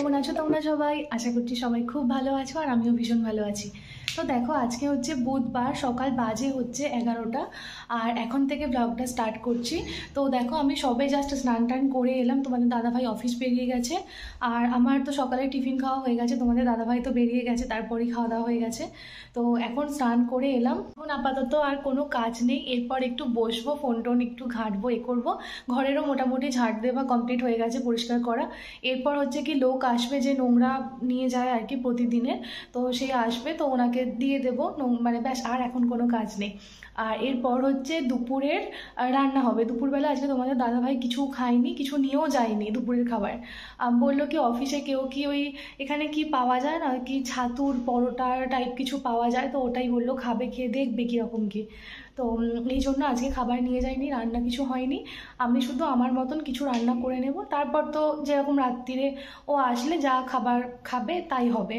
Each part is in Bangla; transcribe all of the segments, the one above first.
কেমন আছো তোমরা সবাই? আশা করছি সবাই খুব ভালো আছো আর আমিও ভীষণ ভালো আছি। তো দেখো আজকে হচ্ছে বুধবার, সকাল বাজে হচ্ছে 11টা আর এখন থেকে ব্লগটা স্টার্ট করছি। তো দেখো আমি সবে জাস্ট স্নান টান করে এলাম, তোমাদের দাদাভাই অফিস বেরিয়ে গেছে আর আমার তো সকালে টিফিন খাওয়া হয়ে গেছে, তোমাদের দাদাভাই তো বেরিয়ে গেছে, তারপরেই খাওয়া দাওয়া হয়ে গেছে। তো এখন স্নান করে এলাম, এখন আপাতত আর কোনো কাজ নেই, এরপর একটু বসবো, ফোন টোন একটু ঘাঁটবো, এ করবো। ঘরেরও মোটামুটি ঝাড় দেওয়া কমপ্লিট হয়ে গেছে, পরিষ্কার করা। এরপর হচ্ছে কি লোক আসবে যে নোংরা নিয়ে যায় আর কি প্রতিদিনের, তো সে আসবে, তো ওনাকে দিয়ে দেবো, মানে ব্যাস আর এখন কোনো কাজ নেই। আর এরপর হচ্ছে দুপুরের রান্না হবে। দুপুরবেলা আজকে তোমাদের দাদাভাই কিছু খায়নি, কিছু নিয়েও যায়নি দুপুরের খাবার। বললো কি অফিসে কেউ কি ওই এখানে কি পাওয়া যায় না, কি ছাতুর পরোটা টাইপ কিছু পাওয়া যায়, তো ওটাই বললো খাবে, খেয়ে দেখবে কীরকম কি। তো এই জন্য আজকে খাবার নিয়ে যায়নি, রান্না কিছু হয়নি। আমি শুধু আমার মতন কিছু রান্না করে নেব, তারপর তো যেরকম রাত্রিরে ও আসলে যা খাবার খাবে তাই হবে।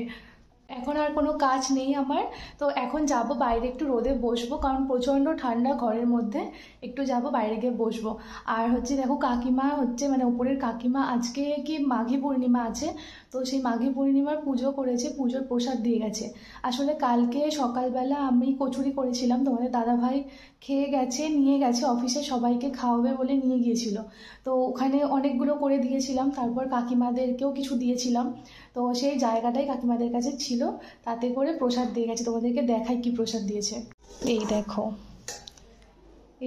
এখন আর কোনো কাজ নেই আমার, তো এখন যাব বাইরে একটু রোদে বসবো, কারণ প্রচণ্ড ঠান্ডা ঘরের মধ্যে, একটু যাব বাইরে গিয়ে বসবো। আর হচ্ছে দেখো কাকিমা হচ্ছে মানে উপরের কাকিমা আজকে কি মাঘী পূর্ণিমা আছে, তো সেই মাঘী পূর্ণিমার পুজো করেছে, পুজোর প্রসাদ দিয়ে গেছে। আসলে কালকে সকালবেলা আমি কচুরি করেছিলাম, তোমাদের দাদাভাই খেয়ে গেছে, নিয়ে গেছে অফিসে, সবাইকে খাওয়াবে বলে নিয়ে গিয়েছিল। তো ওখানে অনেকগুলো করে দিয়েছিলাম, তারপর কাকিমাদেরকেও কিছু দিয়েছিলাম। তো সেই জায়গাটাই কাকিমাদের কাছে ছিল, তাতে করে প্রসাদ দিয়ে গেছে। তোমাদেরকে দেখাই কি প্রসাদ দিয়েছে। এই দেখো,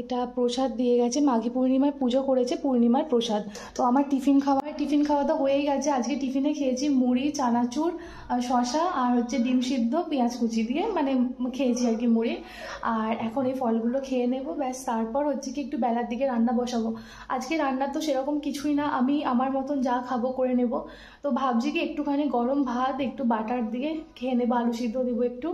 এটা প্রসাদ দিয়ে গেছে, মাঘী পূর্ণিমায় পুজো করেছে, পূর্ণিমার প্রসাদ। তো আমার টিফিন খাওয়া তো হয়েই গেছে। আজকে টিফিনে খেয়েছি মুড়ি, চানাচুর, শশা আর হচ্ছে ডিম সিদ্ধ পেঁয়াজ কুচি দিয়ে, মানে খেয়েছি আর কি মুড়ি। আর এখন এই ফলগুলো খেয়ে নেব, ব্যাস। তারপর হচ্ছে কি একটু বেলার দিকে রান্না বসাবো। আজকে রান্না তো সেরকম কিছুই না, আমি আমার মতন যা খাবো করে নেব। তো ভাবছি কি একটুখানি গরম ভাত একটু বাটার দিয়ে খেয়ে নেবো, আলু সিদ্ধ দেবো একটু,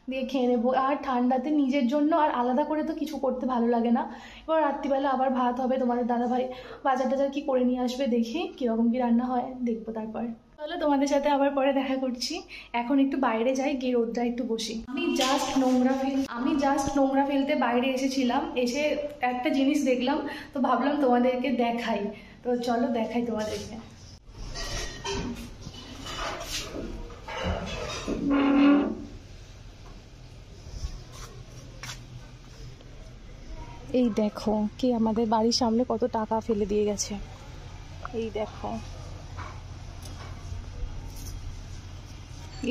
দিয়ে খেয়ে নেবো। আর ঠান্ডাতে নিজের জন্য আর আলাদা করে তো কিছু করতে ভালো লাগে না। এবার রাত্রিবেলা আবার ভাত হবে, তোমাদের দাদাভাই বাজার টাজার কি করে নিয়ে আসবে, দেখি কীরকম কী রান্না হয়, দেখবো। তারপর তাহলে তোমাদের সাথে আবার পরে দেখা করছি। এখন একটু বাইরে যাই, গিয়ে রোদটা একটু বসি। আমি জাস্ট নোংরা ফেলতে বাইরে এসেছিলাম, এসে একটা জিনিস দেখলাম, তো ভাবলাম তোমাদেরকে দেখাই। তো চলো দেখাই তোমাদেরকে। এই দেখো কি আমাদের বাড়ির সামনে কত টাকা ফেলে দিয়ে গেছে, এই দেখো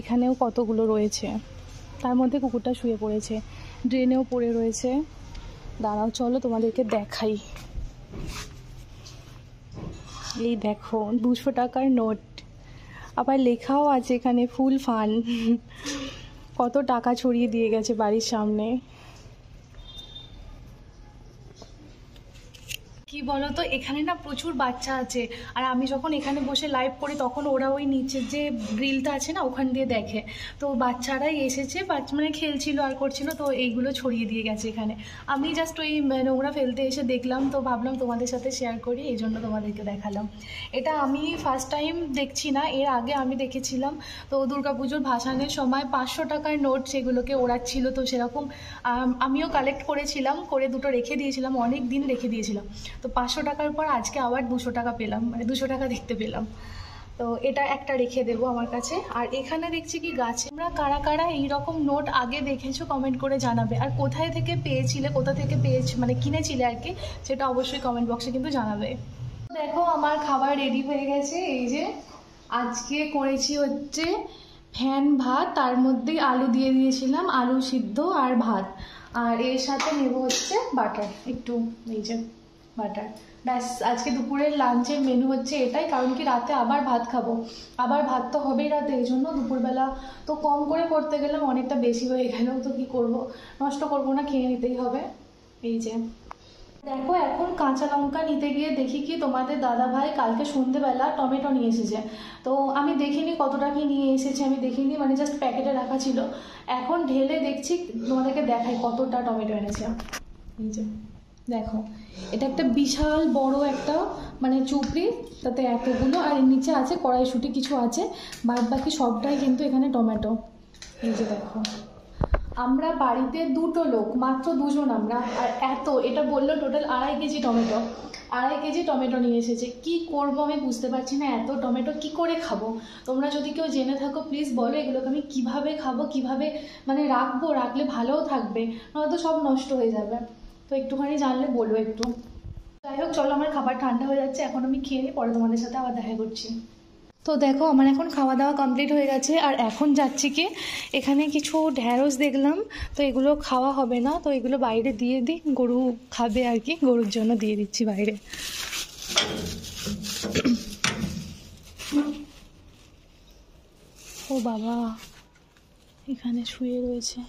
এখানেও কতগুলো রয়েছে, তার মধ্যে কুকুরটা শুয়ে পড়েছে, ড্রেনেও পড়ে রয়েছে। দাঁড়াও চলো তোমাদেরকে দেখাই। এই দেখো 200 টাকার নোট, আবার লেখাও আছে এখানে ফুল ফান। কত টাকা ছড়িয়ে দিয়ে গেছে বাড়ির সামনে। কি বলো তো, এখানে না প্রচুর বাচ্চা আছে, আর আমি যখন এখানে বসে লাইভ করি তখন ওরা ওই নিচের যে গ্রিলটা আছে না ওখান দিয়ে দেখে। তো বাচ্চারাই এসেছে, মানে খেলছিল আর করছিল, তো এইগুলো ছড়িয়ে দিয়ে গেছে এখানে। আমি জাস্ট ওই নোংরা ফেলতে এসে দেখলাম, তো ভাবলাম তোমাদের সাথে শেয়ার করি, এই জন্য তোমাদেরকে দেখালাম। এটা আমি ফার্স্ট টাইম দেখছি না, এর আগে আমি দেখেছিলাম। তো দুর্গাপুজোর ভাসানের সময় 500 টাকার নোট সেগুলোকে ওড়াচ্ছিল, তো সেরকম আমিও কালেক্ট করেছিলাম, করে দুটো রেখে দিয়েছিলাম, অনেক দিন রেখে দিয়েছিলাম। তো 500 টাকার পর আজকে আবার 200 টাকা পেলাম, মানে 200 টাকা দেখতে পেলাম। তো এটা একটা রেখে দেবো আমার কাছে। আর এখানে দেখছি কি গাছে, তোমরা কারা কারা এইরকম নোট আগে দেখেছো কমেন্ট করে জানাবে, আর কোথায় থেকে পেয়েছিলে, কোথা থেকে মানে কিনেছিলে আর কি, সেটা অবশ্যই কমেন্ট বক্সে কিন্তু জানাবে। দেখো আমার খাবার রেডি হয়ে গেছে, এই যে আজকে করেছি হচ্ছে ফ্যান ভাত, তার মধ্যে আলু দিয়ে দিয়েছিলাম, আলু সিদ্ধ আর ভাত, আর এর সাথে নেব হচ্ছে বাটার একটু, এই যে বাটার। ব্যাস আজকে দুপুরের লাঞ্চের মেনু হচ্ছে এটাই, কারণ কি রাতে আবার ভাত খাবো, আবার ভাত তো হবেই রাতে, এই জন্য দুপুরবেলা তো কম করে করতে গেলাম, অনেকটা বেশি হয়ে গেল, তো কি করব, নষ্ট করবো না, খেয়ে নিতেই হবে। এই যে দেখো এখন কাঁচা লঙ্কা নিতে গিয়ে দেখি কি তোমাদের দাদাভাই কালকে সন্ধ্যেবেলা টমেটো নিয়ে এসেছে। তো আমি দেখিনি কতটা কি নিয়ে এসেছে, আমি দেখিনি, মানে জাস্ট প্যাকেটে রাখা ছিল। এখন ঢেলে দেখছি, তোমাদেরকে দেখাই কতটা টমেটো এনেছে। এই যে দেখো, এটা একটা বিশাল বড় একটা মানে চুপড়ি, তাতে এতগুলো, আর এর নিচে আছে কড়াইশুঁটি কিছু আছে, বাদ বাকি সবটাই কিন্তু এখানে টমেটো। এই যে দেখো, আমরা বাড়িতে দুটো লোক, মাত্র দুজন আমরা, আর এটা বললো total 2.5 KG tomato, 2.5 KG tomato নিয়ে এসেছে। কি করব আমি বুঝতে পারছি না, এত টমেটো কি করে খাবো? তোমরা যদি কেউ জেনে থাকো প্লিজ বলো, এগুলোকে আমি কিভাবে খাবো, কিভাবে মানে রাখবো, রাখলে ভালোও থাকবে, নয়তো সব নষ্ট হয়ে যাবে। তো একটুখানি জানলে বলবো একটু। যাই হোক চলো, আমার খাবার ঠান্ডা হয়ে যাচ্ছে, এখন আমি খেয়ে নিই, পরে তোমাদের সাথে আবার দেখা করছি। তো দেখো আমার এখন খাওয়া দাওয়া কমপ্লিট হয়ে গেছে, আর এখন যাচ্ছি কি এখানে কিছু ঢ্যাঁড়স দেখলাম, তো এগুলো খাওয়া হবে না, তো এগুলো বাইরে দিয়ে দিই, গরু খাবে আর কি, গরুর জন্য দিয়ে দিচ্ছি বাইরে। ও বাবা, এখানে শুয়ে রয়েছে।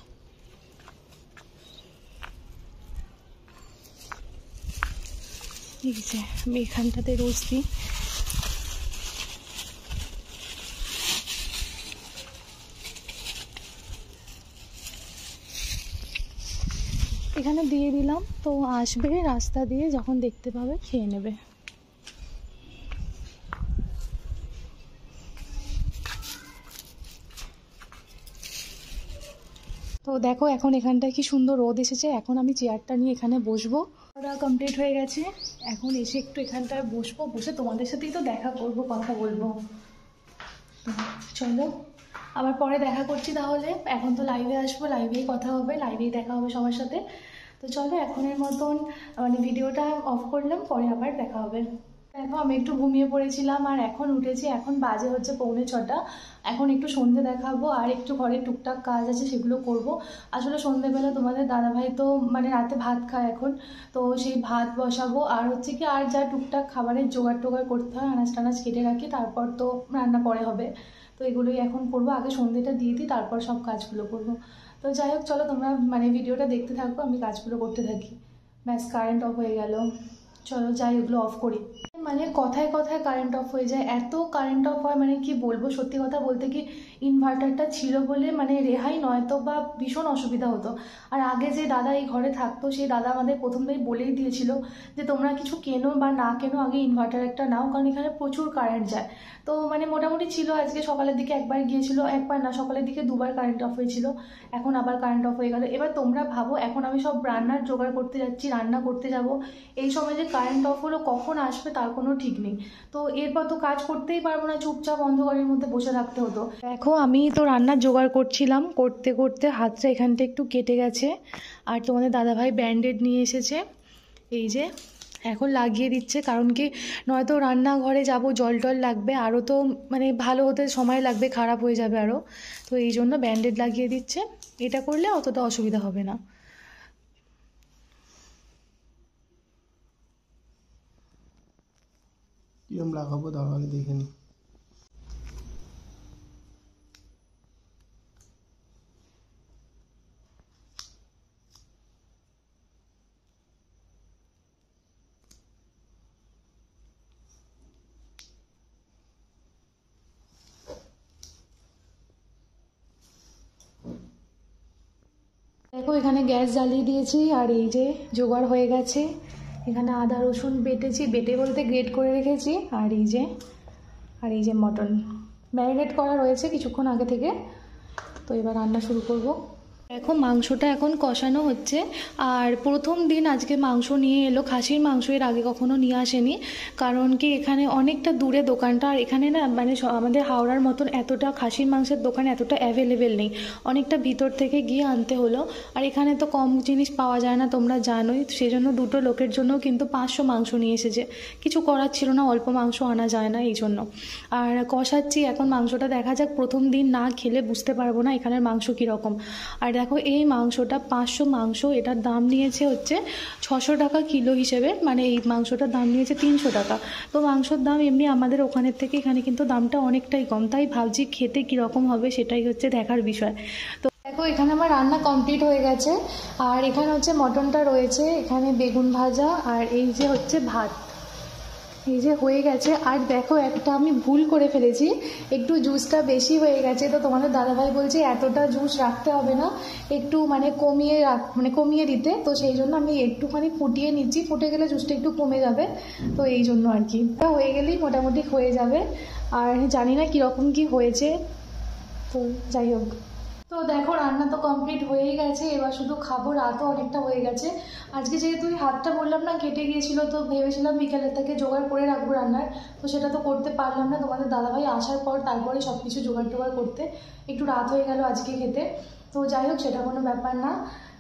এই যে আমি এখানটাতে রোজ দিই। এখানে দিয়ে দিলাম, তো আসবে রাস্তা দিয়ে, যখন দেখতে পাবে খেয়ে নেবে। তো দেখো এখন এখানটায় কি সুন্দর রোদ এসেছে, এখন আমি চেয়ারটা নিয়ে এখানে বসবো। ওরা কমপ্লিট হয়ে গেছে, এখন এসে একটু এখানটায় বসবো, বসে তোমাদের সাথেই তো দেখা করবো, কথা বলবো। চলো আবার পরে দেখা করছি তাহলে, এখন তো লাইভে আসবো, লাইভেই কথা হবে, লাইভেই দেখা হবে সবার সাথে। তো চলো এখনের মতন মানে ভিডিওটা অফ করলাম, পরে আবার দেখা হবে। দেখো আমি একটু ঘুমিয়ে পড়েছিলাম আর এখন উঠেছি, এখন বাজে হচ্ছে 6:45। এখন একটু সন্ধে দেখাবো আর একটু ঘরে টুকটাক কাজ আছে সেগুলো করব। আসলে সন্ধেবেলা তোমাদের দাদাভাই তো মানে রাতে ভাত খায় এখন, তো সেই ভাত বসাবো, আর হচ্ছে কি আর যা টুকটাক খাবারের জোগাড় টোগাড় করতে হয়, আনাজ টানাজ কেটে রাখি, তারপর তো রান্না পরে হবে। তো এগুলোই এখন করবো, আগে সন্ধেটা দিয়ে দিই, তারপর সব কাজগুলো করবো। তো যাই হোক চলো তোমরা মানে ভিডিওটা দেখতে থাকো, আমি কাজগুলো করতে থাকি। ব্যাস কারেন্ট অফ হয়ে গেল, চলো যাই ওগুলো অফ করি। মানে কথায় কথায় কারেন্ট অফ হয়ে যায়, এত কারেন্ট অফ হয় মানে কি বলবো। সত্যি কথা বলতে কি ইনভার্টারটা ছিল বলে মানে রেহাই, নয়তো বা ভীষণ অসুবিধা হতো। আর আগে যে দাদা এই ঘরে থাকতো, সেই দাদা আমাদের প্রথমেই বলেই দিয়েছিল যে তোমরা কিছু কেনো বা না কেনো, আগে ইনভার্টার একটা নাও, কারণ এখানে প্রচুর কারেন্ট যায়। তো মানে মোটামুটি ছিল, আজকে সকালের দিকে একবার গিয়েছিল, একবার না সকালের দিকে দুবার কারেন্ট অফ হয়েছিল, এখন আবার কারেন্ট অফ হয়ে গেল। এবার তোমরা ভাবো, এখন আমি সব রান্নার জোগাড় করতে যাচ্ছি, রান্না করতে যাব, এই সময় যে কারেন্ট অফ হলো, কখন আসবে তার কোনো ঠিক নেই। তো এরপর তো কাজ করতেই পারবো না, চুপচাপ অন্ধকারের মধ্যে বসে থাকতে হতো। দেখো আমি তো রান্নার জোগাড় করছিলাম, করতে করতে হাতটা এখানটা একটু কেটে গেছে, আর তোমাদের দাদাভাই ব্যান্ডেড নিয়ে এসেছে, এই যে এখন লাগিয়ে দিচ্ছে। কারণ কি নয়তো রান্নাঘরে যাব, জল টল লাগবে, আরও তো মানে ভালো হতে সময় লাগবে, খারাপ হয়ে যাবে আরও। তো এই জন্য ব্যান্ডেড লাগিয়ে দিচ্ছে, এটা করলে অতটা অসুবিধা হবে না। কিরম লাগাবো দাঁড়া আগে দেখে নি। দেখো এখানে গ্যাস জ্বালিয়ে দিয়েছি, আর এই যে জোগাড় হয়ে গেছে, এখানে আদা রসুন বেটেছি, বেটে বলতে গ্রেট করে রেখেছি, আর এই যে মটন ম্যারিনেট করা রয়েছে কিছুক্ষণ আগে থেকে। তো এবার রান্না শুরু করব। দেখো মাংসটা এখন কষানো হচ্ছে, আর প্রথম দিন আজকে মাংস নিয়ে এলো, খাসির মাংস, এর আগে কখনো নিয়ে আসেনি। কারণ কি এখানে অনেকটা দূরে দোকানটা, আর এখানে না মানে আমাদের হাওড়ার মতন এতটা খাসির মাংসের দোকান এতটা অ্যাভেলেবেল নেই, অনেকটা ভিতর থেকে গিয়ে আনতে হলো। আর এখানে তো কম জিনিস পাওয়া যায় না, তোমরা জানোই, সেজন্য দুটো লোকের জন্য কিন্তু 500 মাংস নিয়ে এসেছে। কিছু করার ছিল না, অল্প মাংস আনা যায় না এই জন্য। আর কষাচ্ছি এখন মাংসটা, দেখা যাক, প্রথম দিন না খেলে বুঝতে পারবো না এখানের মাংস কীরকম। আর দেখো এই মাংসটা 500 মাংস, এটার দাম নিয়েছে হচ্ছে 600 টাকা কিলো হিসেবে, মানে এই মাংসটার দাম নিয়েছে 300 টাকা। তো মাংসর দাম এমনি আমাদের ওখানের থেকে এখানে কিন্তু দামটা অনেকটাই কম, তাই ভাবছি খেতে কীরকম হবে সেটাই হচ্ছে দেখার বিষয়। তো দেখো এখানে আমার রান্না কমপ্লিট হয়ে গেছে, আর এখানে হচ্ছে মটনটা রয়েছে, এখানে বেগুন ভাজা, আর এই যে হচ্ছে ভাত, এই যে হয়ে গেছে। আর দেখো একটা আমি ভুল করে ফেলেছি, একটু জুসটা বেশি হয়ে গেছে, তো তোমাদের দাদাভাই বলছে এতটা জুস রাখতে হবে না, একটু মানে কমিয়ে দিতে, তো সেই জন্য আমি একটুখানি ফুটিয়ে নিচ্ছি, ফুটে গেলে জুসটা একটু কমে যাবে, তো এই জন্য আর কি। হয়ে গেলেই মোটামুটি হয়ে যাবে, আর জানি না কীরকম কি হয়েছে, তো যাই হোক। তো দেখো রান্না তো কমপ্লিট হয়েই গেছে, এবার শুধু খাবো, রাতও অনেকটা হয়ে গেছে। আজকে যেহেতু হাতটা বললাম না কেটে গিয়েছিল, তো ভেবেছিলাম বিকেলের থেকে জোগাড় করে রাখবো রান্নার, তো সেটা তো করতে পারলাম না। তোমাদের দাদাভাই আসার পর তারপরে সব কিছু জোগাড় টোগাড় করতে একটু রাত হয়ে গেল আজকে খেতে। তো যাই হোক, সেটা কোনো ব্যাপার না।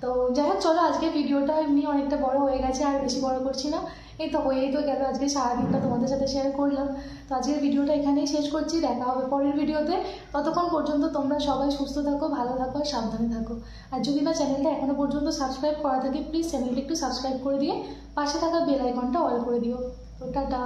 তো যাই হোক, চলো আজকে ভিডিওটা এমনি অনেকটা বড় হয়ে গেছে, আর বেশি বড় করছি না। এই তো হয়েই তো গেল, আজকে সারাদিনটা তোমাদের সাথে শেয়ার করলাম। তো আজকের ভিডিওটা এখানেই শেষ করছি, দেখা হবে পরের ভিডিওতে। ততক্ষণ পর্যন্ত তোমরা সবাই সুস্থ থাকো, ভালো থাকো আর সাবধানে থাকো। আর যদি না চ্যানেলটা এখনো পর্যন্ত সাবস্ক্রাইব করা থাকে, প্লিজ চ্যানেলটা একটু সাবস্ক্রাইব করে দিয়ে পাশে থাকা বেল আইকনটা অল করে দিও। তো টাটা।